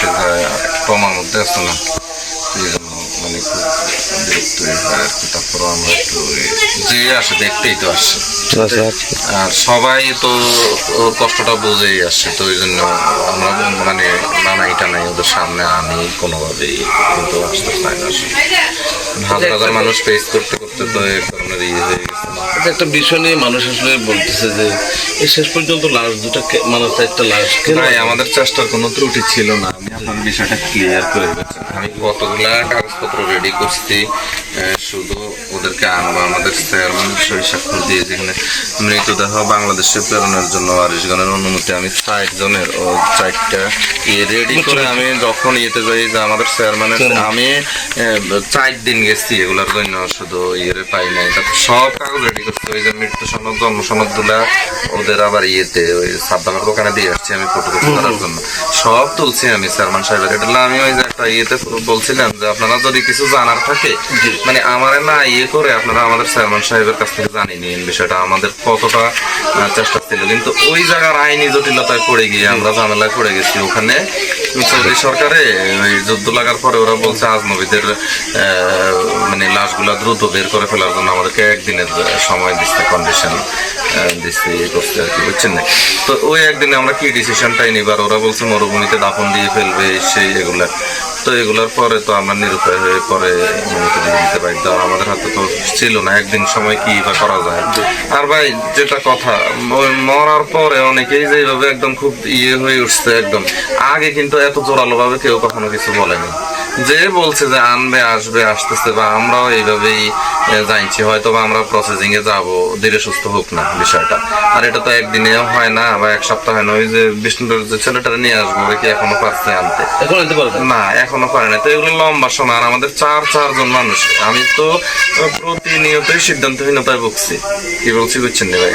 সে কমার মধ্যে আছে না, এই জন্য মানে খুব বিরক্ত হয় আর কি। তারপরে আমরা একটু যে আসে দেখতেই তো আসছে, আর সবাই তো ওর কষ্টটা বুঝেই আসছে, তো ওই জন্য আমরা মানে নানাই টানাই ওদের সামনে আনি কোনোভাবেই, কিন্তু আসতে চাই না। হাজার হাজার মানুষ ফেস করতে করতে তো এক ধরনের ইয়ে হয়ে গেছে। একটা বিষয় নিয়ে মানুষ আসলে বলতেছে যে শেষ পর্যন্ত লাশ দুটা মানে একটা লাশ ভাই আমাদের চেষ্টার কোনো ত্রুটি ছিল না, আমি আপনার বিষয়টা ক্লিয়ার করে দিচ্ছেন। আমি কতগুলা কাগজপত্র রেডি করছি, শুধু ওদেরকে আনবো, আমাদের চেয়ারম্যান সই স্বাক্ষর দিয়ে যেখানে মৃতদেহ বাংলাদেশে প্রেরণের জন্য ওয়ারিশগণের অনুমতি আমি 60 জনের ও 4টা ইয়ে রেডি করে আমি যখন ইয়েতে যাই যে আমাদের চেয়ারম্যানের আমি 4 দিন গেছি এগুলোর জন্য, শুধু ইয়ে পাই নাই। তারপর সব কাগজ রেডি করছি, ওই যে মৃত্যু সনদ জন্ম সনদ গুলা ওদের আবার ইয়েতে ওই সাবধানের দোকানে দিয়ে আসছি আমি ফটোকপি করার জন্য, সব তুলছি আমি চেয়ারম্যান সাহেবের। এটা আমি ওই যে একটা ইয়েতে বলছিলাম যে আপনারা যদি কিছু জানার থাকে মানে আমার না ইয়ে করে আপনারা আমাদের চেয়ারম্যান সাহেবের কাছ থেকে জানিয়ে নিন বিষয়টা, আমাদের কতটা চেষ্টা ছিল। কিন্তু ওই জায়গার আইনি জটিলতায় পড়ে গিয়ে আমরা ঝামেলায় পড়ে গেছি। ওখানে সৌদি সরকারে ওই যুদ্ধ লাগার পরে ওরা বলছে আজনবীদের মানে লাশগুলা দ্রুত বের করে ফেলার জন্য আমাদেরকে 1 দিনের সময় দিচ্ছে, কন্ডিশন দিচ্ছে, ইয়ে করছে আর কি, বুঝছেন না। তো ওই একদিনে আমরা কি ডিসিশনটাই নিবার, ওরা বলছে মরুভূমিতে দাফন দিয়ে ফেলবে সেই এগুলা। তো এগুলোর পরে তো আমরা নিরুপায় হয়ে পরে দিতে পারি, তো আমাদের হাতে তো ছিল না, একদিন সময় কি বা করা যায়। আর ভাই যেটা কথা, মরার পরে অনেকেই যেভাবে একদম খুব ইয়ে হয়ে উঠছে একদম, আগে কিন্তু এত জোরালো ভাবে কেউ কখনো কিছু বলেনি। যে বলছে যে আনবে আসবে আসতেছে, বা আমরাও এইভাবেই জানছি, হয়তো বা আমরা প্রসেসিং এ যাবো, ধীরে সুস্থ হোক না বিষয়টা। আর এটা তো একদিনেও হয় না বা এক সপ্তাহ হয় না। ওই যে বিষ্ণুপুর যে ছেলেটা নিয়ে আসবো কি এখনো পারছে আনতে? এখন আনতে পারবে না, এখনো পারে না। তো এগুলো লম্বা সময়, আর আমাদের 4 জন মানুষ, আমি তো প্রতিনিয়তই সিদ্ধান্তহীনতায় ভুগছি। কি বলছি বুঝছেন না ভাই,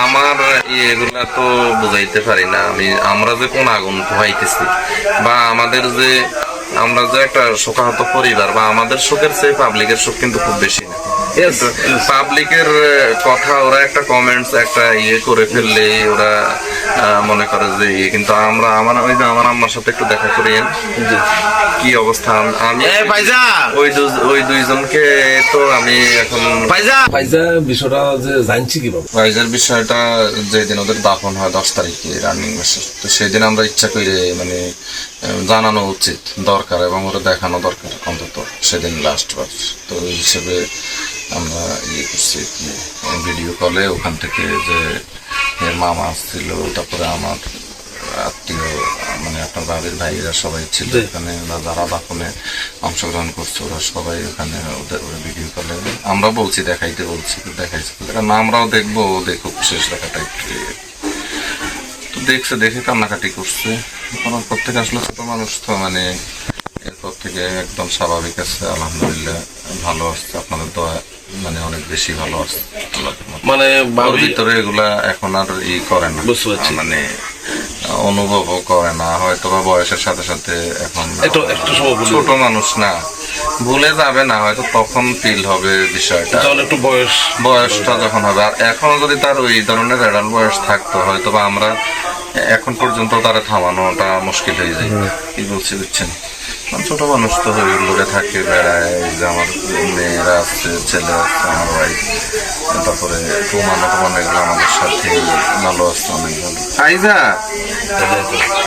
আমার এগুলা তো বুঝাইতে পারি না আমি। আমরা যে কোন আগুন পোহাইতেছি, বা আমাদের যে আমরা যে একটা শোকাহত পরিবার, বা আমাদের শোকের চেয়ে পাবলিকের শোক কিন্তু খুব বেশি না। পাবলিকের কথা ওরা একটা কমেন্টস একটা ইয়ে করে ফেললে ওরা মনে করে যে ইয়ে, কিন্তু আমরা ওই যে আমার আম্মার সাথে একটু দেখা করিয়েন কি অবস্থা। আমি ওই 2 জনকে তো আমি এখন ফাইজা বিষয়টা যে জানছি কিভাবে, ফাইজার বিষয়টা যেদিন ওদের দাফন হয় 10 তারিখে রানিং মাসে, তো সেদিন আমরা ইচ্ছা করে মানে জানানো উচিত দরকার এবং ওরা দেখানো দরকার অন্তত সেদিন লাস্ট বার। তো ওই হিসেবে আমরা ইয়ে করছি ভিডিও কলে ওখান থেকে যে এর মামা আসছিল, তারপরে আমার আত্মীয় মানে আপনার বাড়ির ভাইরা সবাই ছিল এখানে, যারা দাফনে অংশগ্রহণ করছে ওরা সবাই ওখানে ওদের ভিডিও কলে আমরা বলছি দেখাইতে বলছি, দেখাইছি না আমরাও দেখবো, দেখুক শেষ দেখাটা একটু। তো দেখছে, দেখে কান্নাকাটি করছে। পর থেকে আসলে ছোট মানুষ তো মানে এরপর থেকে একদম স্বাভাবিক আছে, আলহামদুলিল্লাহ ভালো আসছে, আপনাদের দোয়া মানে অনেক বেশি ভালো আছে। মানে ভিতরে এগুলা এখন আর ই করে না, মানে অনুভবও করে না, হয়তো বা বয়সের সাথে সাথে এখন ছোট মানুষ না, ভুলে যাবে না, হয়তো তখন ফিল হবে বিষয়টা, একটু বয়সটা যখন হবে। আর এখনো যদি তার ওই ধরনের অ্যাডাল্ট বয়স থাকতো, হয়তো বা আমরা এখন পর্যন্ত তারা থামানোটা মুশকিল হয়ে যায়। কি বলছি বুঝছেন, ছোট মানুষ তো লোকে থাকে, বেড়ায়, যে আমার মেয়েরা আছে, ছেলে আছে, আমার ওয়াইফ, তারপরে প্রমাণ এগুলো আমাদের সাথে ভালো আসছে, অনেক ভালো।